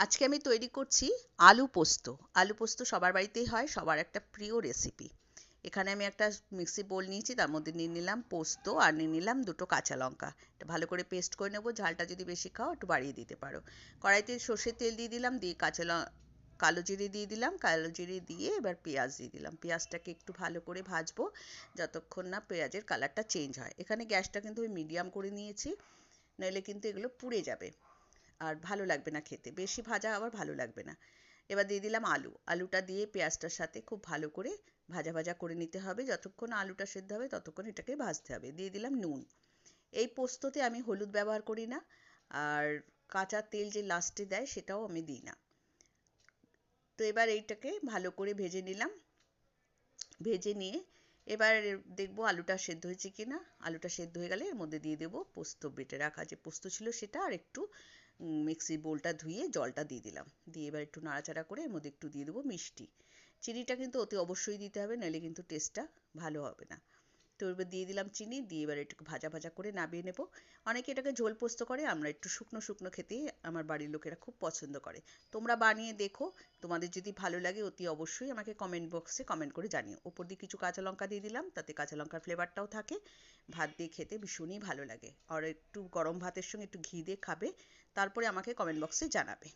আজকে আমি তৈরি করছি আলু পোস্ত। আলু পোস্ত সবার বাড়িতেই হয়, সবার একটা প্রিয় রেসিপি। এখানে আমি একটা মিক্সি বোল নিয়েছি, তার মধ্যে নিয়ে নিলাম পোস্ত আর নিয়ে নিলাম দুটো কাঁচা লঙ্কা। এটা ভালো করে পেস্ট করে নেবো, ঝালটা যদি বেশি খাও একটু বাড়িয়ে দিতে পারো। কড়াইতে সর্ষের তেল দিয়ে দিলাম, দিয়ে কালো জিরে দিয়ে দিলাম, কালো জিরে দিয়ে এবার পেঁয়াজ দিয়ে দিলাম। পেঁয়াজটাকে একটু ভালো করে ভাজবো যতক্ষণ না পেঁয়াজের কালারটা চেঞ্জ হয়। এখানে গ্যাসটা কিন্তু আমি মিডিয়াম করে নিয়েছি, নইলে কিন্তু এগুলো পুড়ে যাবে আর ভালো লাগবে না খেতে, বেশি ভাজা আবার ভালো লাগবে না। এবার দিয়ে দিলাম আলুটা দিয়ে পেঁয়াজটার সাথে খুব ভালো করে ভাজা ভাজা করে নিতে হবে, যতক্ষণ আলুটা সেদ্ধ হবে ততক্ষণ এটাকে ভাজতে হবে। দিয়ে দিলাম নুন। এই পোস্ততে আমি হলুদ ব্যবহার করি না, আর কাঁচা তেল যে লাস্টে দেয় সেটাও আমি দিই না। তো এবার এইটাকে ভালো করে ভেজে নিলাম। ভেজে নিয়ে এবার দেখবো আলুটা সেদ্ধ হয়েছে কি না। আলুটা সেদ্ধ হয়ে গেলে এর মধ্যে দিয়ে দেবো পোস্ত, বেটে রাখা যে পোস্ত ছিল সেটা, আর একটু মিক্সি বোলটা ধুয়ে জলটা দিয়ে দিলাম। দিয়ে এবার একটু নাড়াচাড়া করে এর মধ্যে একটু দিয়ে দেবো মিষ্টি। চিনিটা কিন্তু অতি অবশ্যই দিতে হবে, নইলে কিন্তু টেস্টটা ভালো হবে না। তো এবার দিয়ে দিলাম চিনি, দিয়ে এবার একটু ভাজা ভাজা করে নামিয়ে নেব। অনেকে এটাকে ঝোল পোস্ত করে, আমরা একটু শুকনো শুকনো খেতেই আমার বাড়ির লোকেরা খুব পছন্দ করে। তোমরা বানিয়ে দেখো, তোমাদের যদি ভালো লাগে অতি অবশ্যই আমাকে কমেন্ট বক্সে কমেন্ট করে জানিও। ওপর দিয়ে কিছু কাঁচা লঙ্কা দিয়ে দিলাম, তাতে কাঁচা লঙ্কার ফ্লেভারটাও থাকে, ভাত দিয়ে খেতে ভীষণই ভালো লাগে। আর একটু গরম ভাতের সঙ্গে একটু ঘি দিয়ে খাবে, তারপরে আমাকে কমেন্ট বক্সে জানাবে।